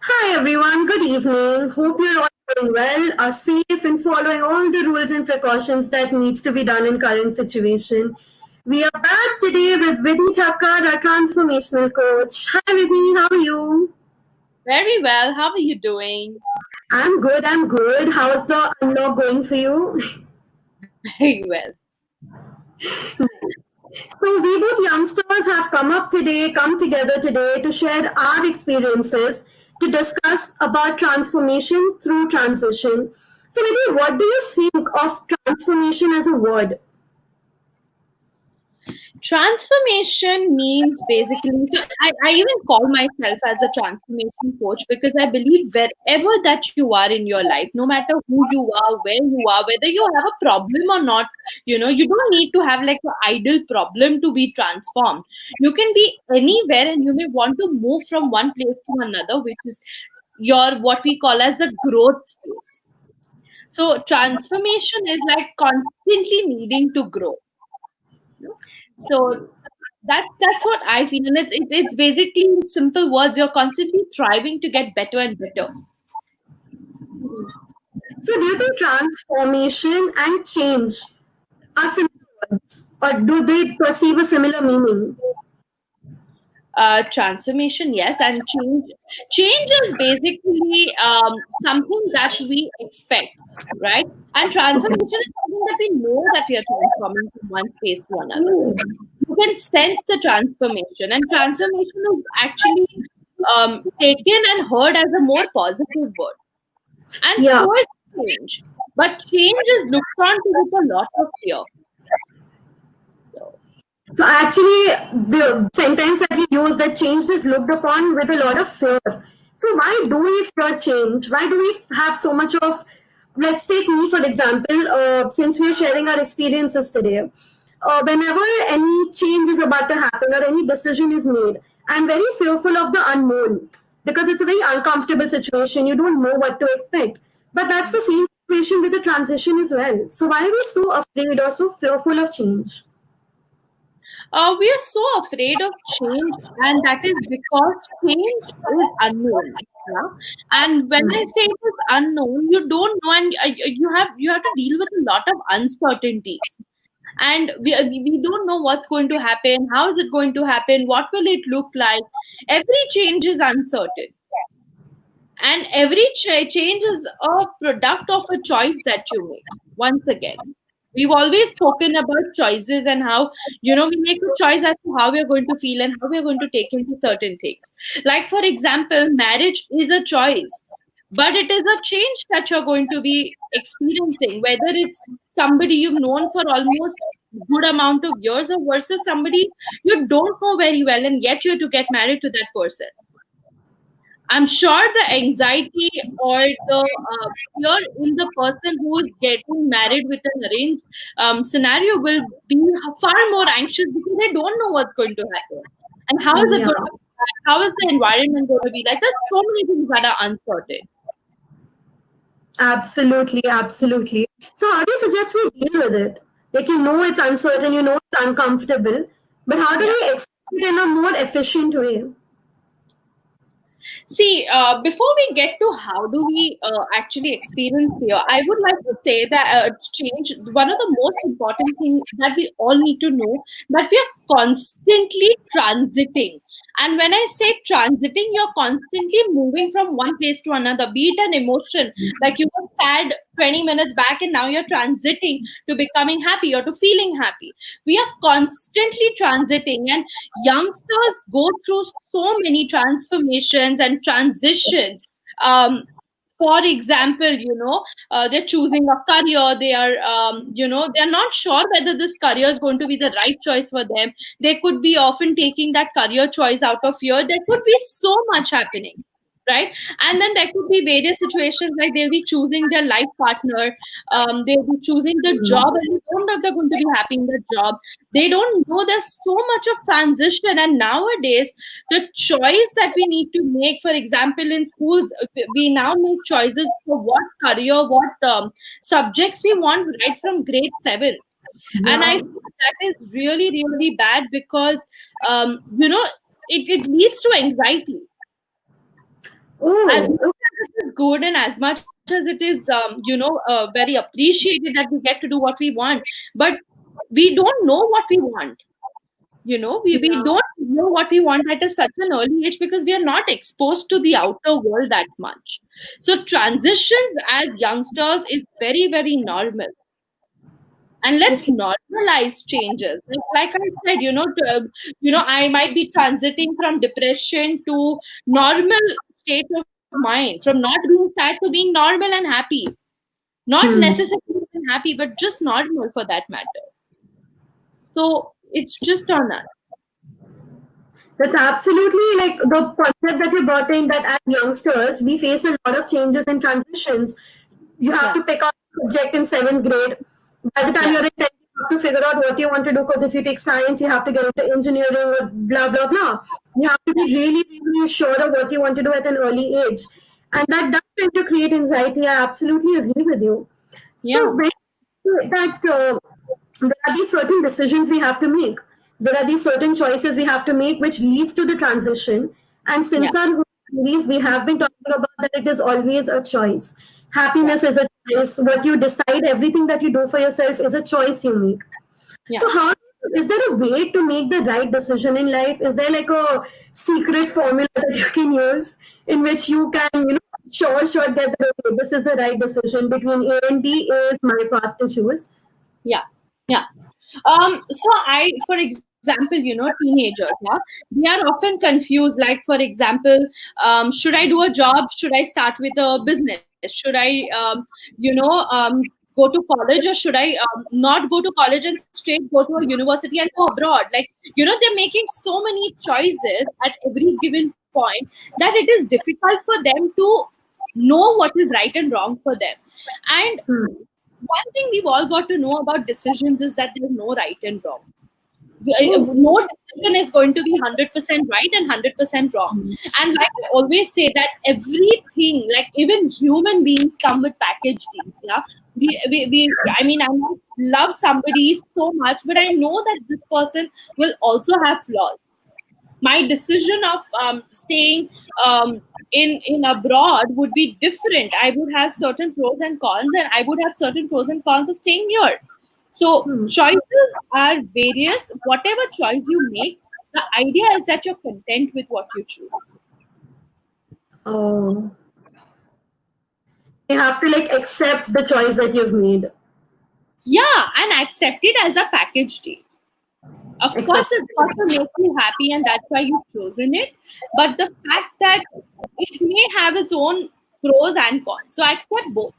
Hi everyone, good evening. Hope you're all doing well, are safe and following all the rules and precautions that needs to be done in current situation. We are back today with Vidhi Thakker, our transformational coach. Hi Vidhi, how are you? Very well. How are you doing? I'm good. How's the unlock going for you? Very well. So we both youngsters have come together today to share our experiences to discuss about transformation through transition. So Vidhi, what do you think of transformation as a word? Transformation means basically, so I even call myself as a transformation coach because I believe wherever that you are in your life, no matter who you are, where you are, whether you have a problem or not, you don't need to have like an ideal problem to be transformed. You can be anywhere and you may want to move from one place to another, which is your what we call as the growth space. So transformation is like constantly needing to grow. So that's what I feel, and it's basically in simple words, you're constantly striving to get better and better. So do you think transformation and change are similar words, or do they perceive a similar meaning? Transformation, yes, and change is basically something that we expect, right? And transformation is something that we know that we are transforming from one space to another. You can sense the transformation, and transformation is actually taken and heard as a more positive word. And Yeah. so is change. But change is looked on to with a lot of fear. So, So actually, the sentence that we use that change is looked upon with a lot of fear. So why do we fear change? Why do we have so much of, let's take me for example, since we are sharing our experiences today. Whenever any change is about to happen or any decision is made, I'm very fearful of the unknown because it's a very uncomfortable situation. You don't know what to expect. But that's the same situation with the transition as well. So why are we so afraid or so fearful of change? we are so afraid of change, and that is because change is unknown. Yeah? And when I say it is unknown, you don't know, and you have to deal with a lot of uncertainties. And we don't know what's going to happen, how is it going to happen, what will it look like. Every change is uncertain, and every change is a product of a choice that you make. Once again, we've always spoken about choices and how we make a choice as to how we're going to feel and how we're going to take into certain things. Like for example, marriage is a choice, but it is a change that you're going to be experiencing, whether it's somebody you've known for almost good amount of years or versus somebody you don't know very well, and yet you're to get married to that person. I'm sure the anxiety or the fear in the person who is getting married with an arranged scenario will be far more anxious because they don't know what's going to happen. And how is it Yeah. going to be? How is the environment going to be like? There's so many things that are uncertain. Absolutely, absolutely. So, how do you suggest we deal with it? Like, you know, it's uncertain, you know, it's uncomfortable, but how do Yeah. we accept it in a more efficient way? See, before we get to how do we actually experience fear, I would like to say that change, one of the most important things that we all need to know, that we are constantly transiting. And when I say transiting, you're constantly moving from one place to another, be it an emotion, like you were sad 20 minutes back and now you're transiting to becoming happy or to feeling happy. We are constantly transiting, and youngsters go through so many transformations and transitions. um, for example, they're choosing a career, they are they're not sure whether this career is going to be the right choice for them. They could be often taking that career choice out of fear. There could be so much happening, right? And then there could be various situations, like they'll be choosing their life partner, they'll be choosing the job, and they don't know if they're going to be happy in the job. They don't know, there's so much of transition. And nowadays, the choice that we need to make, for example, in schools, we now make choices for what career, what subjects we want right from grade 7. And I Yeah. feel that is really really bad because um, you know it leads to anxiety. As Oh, much as it is good and as much as it is, very appreciated that we get to do what we want, but we don't know what we want. We yeah. don't know what we want at such an early age because we are not exposed to the outer world that much. So transitions as youngsters is very, very normal, and let's Okay. normalize changes. Like I said, I might be transiting from depression to normal state of mind, from not being sad to being normal and happy, not Hmm. necessarily even happy, but just normal for that matter. So it's just on us. That's absolutely like the concept that you brought in, that as youngsters, we face a lot of changes and transitions. You have Yeah, to pick up a subject in seventh grade. By the time yeah, you're in 10th, you have to figure out what you want to do, because if you take science, you have to get into engineering or blah, blah, blah. You have to yeah, be really, really sure of what you want to do at an early age. And that does tend to create anxiety. I absolutely agree with you. So, yeah, when that there are these certain decisions we have to make. There are these certain choices we have to make, which leads to the transition. And yeah, since our whole series, we have been talking about that it is always a choice. yeah, Happiness is a choice. What you decide, everything that you do for yourself is a choice you make. yeah. So, how is there a way to make the right decision in life? Is there like a secret formula that you can use in which you can, sure get that okay, this is the right decision between A and B is my path to choose? Yeah, yeah. So for example, teenagers, yeah, they are often confused. Like, for example, should I do a job? Should I start with a business? Should I, go to college, or should I not go to college and straight go to a university and go abroad? Like, they're making so many choices at every given point that it is difficult for them to know what is right and wrong for them. And Hmm. one thing we've all got to know about decisions is that there's no right and wrong. Oh. No decision is going to be 100% right and 100% wrong. And like I always say, that everything, like even human beings come with package deals. Yeah. I mean, I might love somebody so much, but I know that this person will also have flaws. My decision of staying in abroad would be different. I would have certain pros and cons, and I would have certain pros and cons of staying here. So Hmm. choices are various. Whatever choice you make, the idea is that you're content with what you choose. Oh, you have to like accept the choice that you've made. Yeah, and accept it as a package deal. Of course, Accept. it's got to make you happy, and that's why you've chosen it. But the fact that it may have its own pros and cons, so accept both.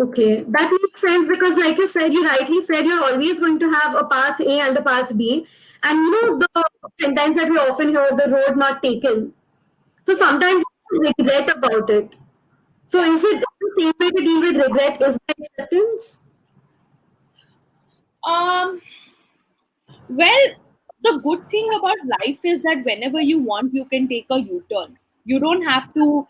Okay, that makes sense, because, like you said, you rightly said, you're always going to have a path A and a path B. And the sentence that we often hear, the road not taken. So Yeah, sometimes you regret about it. So yeah. is it the same way to deal with regret is by acceptance? Um, well, the good thing about life is that whenever you want, you can take a U-turn. You don't have to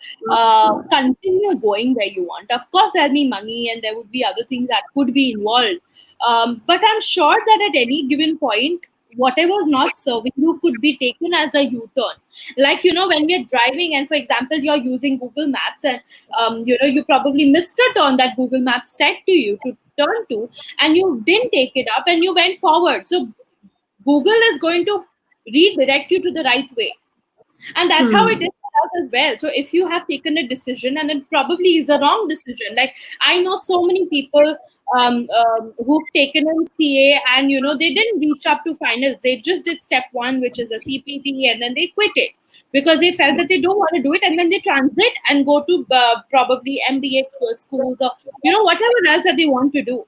continue going where you want. Of course, there'll be money and there would be other things that could be involved. But I'm sure that at any given point, whatever is not serving you could be taken as a U-turn. Like, when you're driving and, for example, you're using Google Maps, and, you probably missed a turn that Google Maps said to you to turn to, and you didn't take it up and you went forward. So Google is going to redirect you to the right way. And that's how it Hmm. is for us as well. So if you have taken a decision and it probably is the wrong decision, like I know so many people who've taken in CA, and they didn't reach up to finals. They just did step one, which is a CPT, and then they quit it because they felt that they don't want to do it, and then they transit and go to probably MBA schools, or whatever else that they want to do.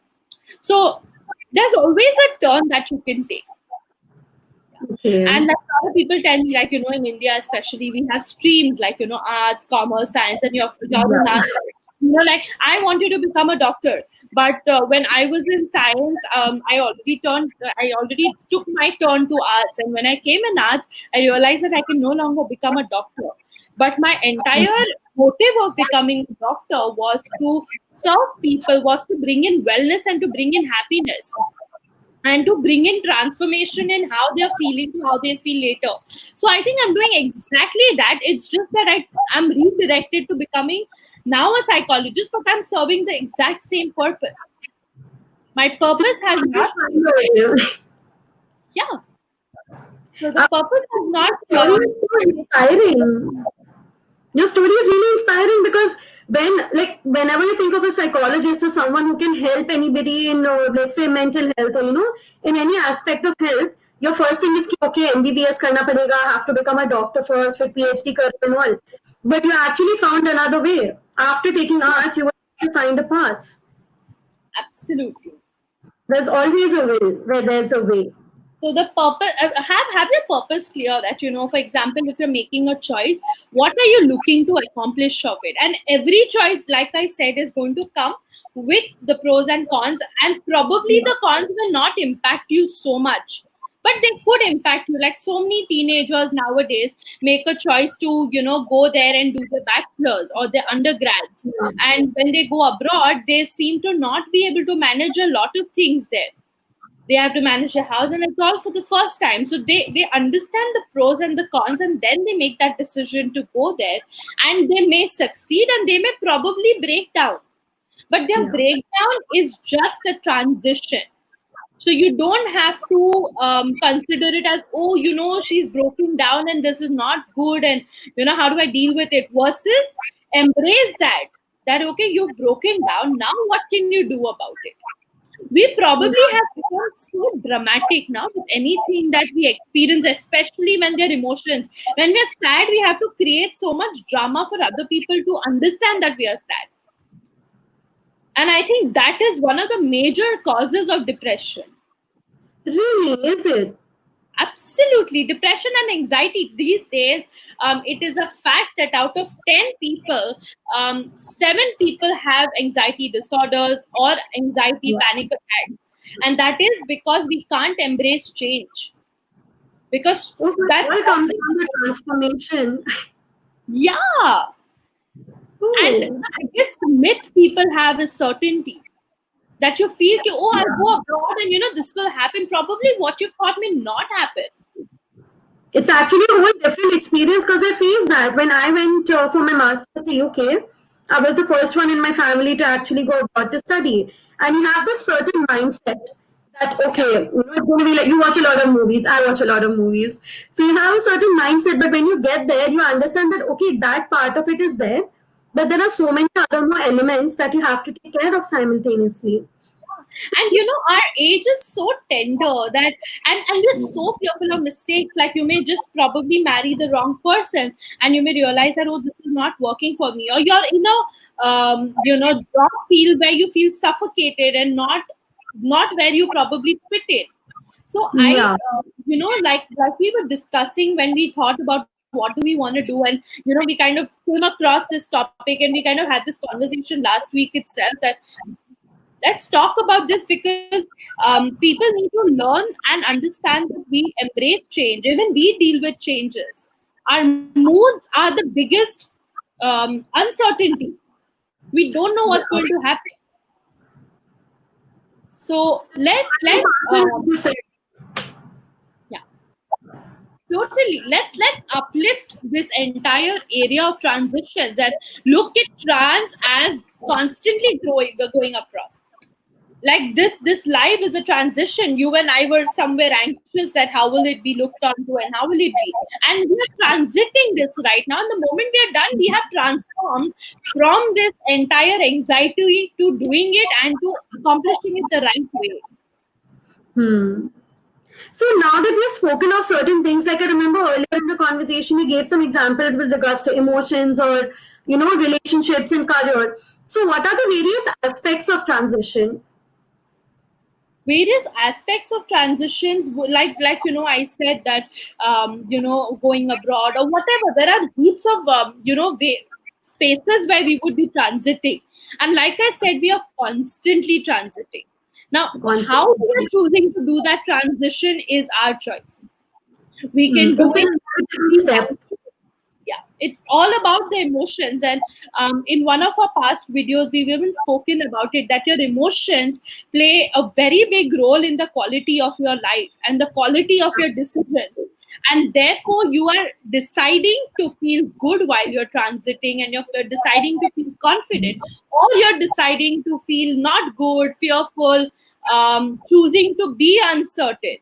So there's always a turn that you can take. Okay. And like other people tell me, like, in India especially, we have streams like, arts, commerce, science, and you're in arts. Like, I wanted to become a doctor, but when I was in science, I already took my turn to arts, and when I came in arts, I realized that I can no longer become a doctor. But my entire motive of becoming a doctor was to serve people, was to bring in wellness and to bring in happiness. and to bring in transformation in how they're feeling to how they feel later. So I think I'm doing exactly that. It's just that I'm redirected to becoming now a psychologist, but I'm serving the exact same purpose. My So purpose has not, your yeah. So the purpose has not, story is so inspiring. Your story is really inspiring because whenever you think of a psychologist or someone who can help anybody in let's say mental health or in any aspect of health, your first thing is okay, MBBS karna padega, I have to become a doctor first, with PhD kar and all. But you actually found another way. After taking arts, you were able to find a path. absolutely. There's always a will where there's a way. So the purpose, have your purpose clear, that for example, if you're making a choice, what are you looking to accomplish of it? And every choice, like I said, is going to come with the pros and cons, and probably the cons will not impact you so much, but they could impact you. Like so many teenagers nowadays make a choice to go there and do their bachelors or their undergrads, and when they go abroad, they seem to not be able to manage a lot of things there. They have to manage their house, and it's all for the first time. So they understand the pros and the cons, and then they make that decision to go there, and they may succeed and they may probably break down, but their Yeah. breakdown is just a transition. So you don't have to consider it as, oh, she's broken down and this is not good, and how do I deal with it? Versus embrace that okay, you've broken down, now what can you do about it? We probably have become so dramatic now with anything that we experience, especially when they're emotions. When we're sad, we have to create so much drama for other people to understand that we are sad. And I think that is one of the major causes of depression. Really, is it? Absolutely. Depression and anxiety these days, it is a fact that out of 10 people, 7 people have anxiety disorders or anxiety Yeah. panic attacks. And that is because we can't embrace change. Because Also, it that, all comes down to transformation. yeah. And Oh, the biggest myth people have is certainty. That you feel, oh, I'll go abroad and this will happen. Probably what you thought may not happen. it's actually a whole different experience because I faced that when I went for my master's to UK. I was the first one in my family to actually go abroad to study, and you have this certain mindset that okay, it's going to be like you watch a lot of movies. I watch a lot of movies, so you have a certain mindset. But when you get there, you understand that okay, that part of it is there, but there are so many other more elements that you have to take care of simultaneously. And our age is so tender that, and we're so fearful of mistakes. Like you may just probably marry the wrong person, and you may realize that, oh, this is not working for me, or you're in a job field where you feel suffocated and not where you probably fit in. So I, Yeah. like we were discussing when we thought about what do we want to do, and we kind of came across this topic, and we kind of had this conversation last week itself, that let's talk about this, because people need to learn and understand that we embrace change. Even we deal with changes. Our moods are the biggest uncertainty. We don't know what's going to happen. So let's You said. yeah, totally. Let's uplift this entire area of transitions and look at trans as constantly going across. Like this life is a transition. You and I were somewhere anxious that how will it be looked onto and how will it be, and we are transiting this right now. And the moment we are done, we have transformed from this entire anxiety to doing it and to accomplishing it the right way. Hmm. So now that we've spoken of certain things, like I remember earlier in the conversation, you gave some examples with regards to emotions or relationships and career. So what are the various aspects of transition? Various aspects of transitions, like I said that going abroad or whatever, there are heaps of spaces where we would be transiting, and like I said, we are constantly transiting. Now One how we are choosing to do that transition is our choice. We can do okay, it, step. yeah, It's all about the emotions. And in one of our past videos, we've even spoken about it, that your emotions play a very big role in the quality of your life and the quality of your decisions. And therefore, you are deciding to feel good while you're transiting, and you're deciding to feel confident, or you're deciding to feel not good, fearful, choosing to be uncertain,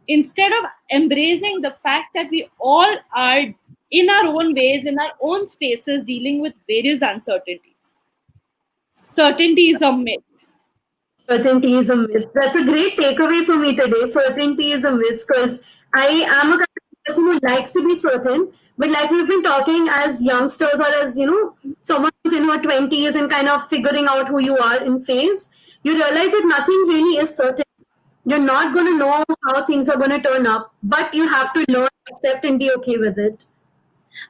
instead of embracing the fact that we all are in our own ways, in our own spaces, dealing with various uncertainties. Certainty is a myth. Certainty is a myth. That's a great takeaway for me today. Certainty is a myth, because I am a kind of person who likes to be certain. But like we've been talking as youngsters, or as someone who's in her 20s and kind of figuring out who you are in phase, you realize that nothing really is certain. You're not going to know how things are going to turn up, but you have to learn, accept, and be okay with it.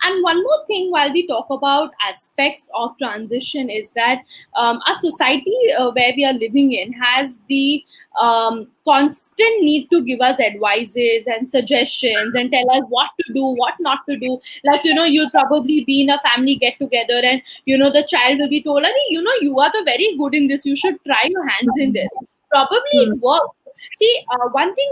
And one more thing, while we talk about aspects of transition, is that our society where we are living in has the constant need to give us advices and suggestions and tell us what to do, what not to do. Like, you'll probably be in a family get together, and the child will be told, you are the very good in this, you should try your hands in this. Probably Hmm. it works. See, one thing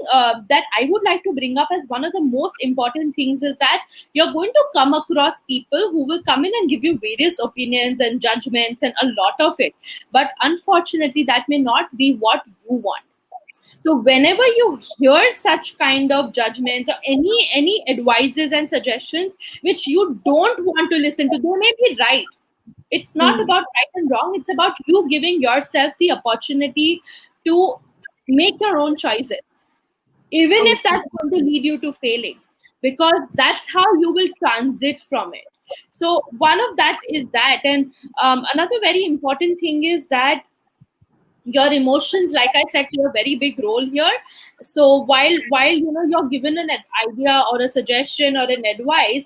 that I would like to bring up as one of the most important things is that you're going to come across people who will come in and give you various opinions and judgments and a lot of it. But unfortunately, that may not be what you want. So whenever you hear such kind of judgments or any advices and suggestions which you don't want to listen to, they may be right. It's not Hmm. about right and wrong. It's about you giving yourself the opportunity to make your own choices, even if Okay. that's going to lead you to failing, because that's how you will transit from it. So one of that is that. And another very important thing is that your emotions, like I said, play a very big role here. So while you're given an idea or a suggestion or an advice,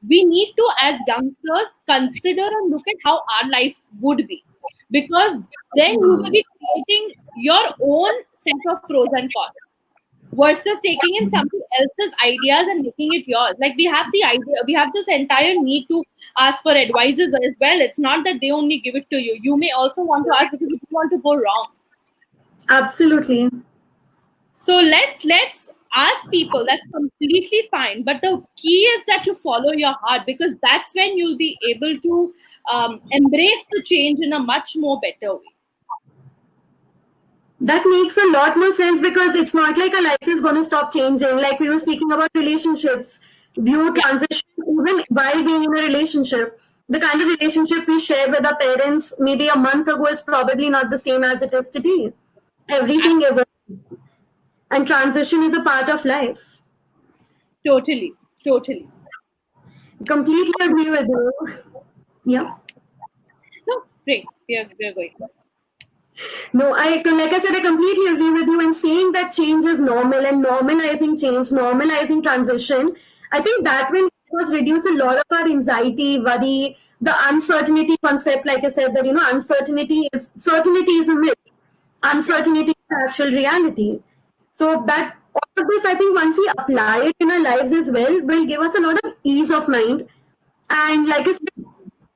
we need to, as youngsters, consider and look at how our life would be, because then you will be creating your own set of pros and cons, versus taking in somebody else's ideas and making it yours. Like, we have the idea, we have this entire need to ask for advices as well. It's not that they only give it to you. You may also want to ask because you don't want to go wrong. Absolutely. So let's ask people. That's completely fine. But the key is that you follow your heart, because that's when you'll be able to embrace the change in a much more better way. That makes a lot more sense, because it's not like our life is going to stop changing. Like we were speaking about relationships, view Yeah. transition, even while being in a relationship. The kind of relationship we share with our parents maybe a month ago is probably not the same as it is today. Everything evolves, and transition is a part of life. Totally. Totally. Completely agree with you. Yeah. No, great. We are going. No, like I said, I completely agree with you. And saying that change is normal and normalizing change, normalizing transition, I think that will help us reduce a lot of our anxiety, worry, the uncertainty concept. Like I said, that certainty is a myth. Uncertainty is the actual reality. So that all of this, I think, once we apply it in our lives as well, will give us a lot of ease of mind. And like I said,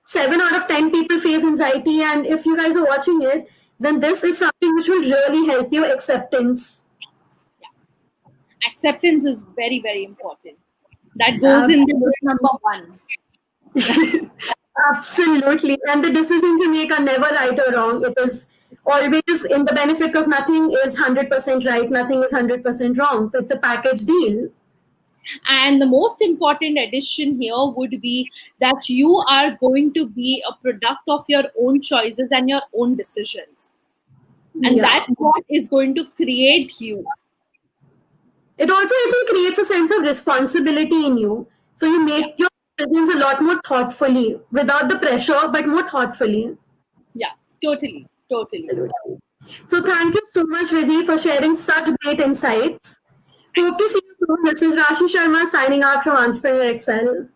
7 out of 10 people face anxiety, and if you guys are watching it, then this is something which will really help you. Acceptance. Acceptance is very, very important. That goes in the Absolutely. book number one. Absolutely. And the decisions you make are never right or wrong. It is always in the benefit, because nothing is 100% right, nothing is 100% wrong. So it's a package deal. And the most important addition here would be that you are going to be a product of your own choices and your own decisions. And Yeah. that's what is going to create you. It also, I think, creates a sense of responsibility in you. So you Yeah. make your decisions a lot more thoughtfully, without the pressure, but more thoughtfully. Yeah. Totally. Totally. So thank you so much, Vidhi, for sharing such great insights. Thank Hope to you. see you soon. This is Rashi Sharma signing out from Entrepreneur Excel.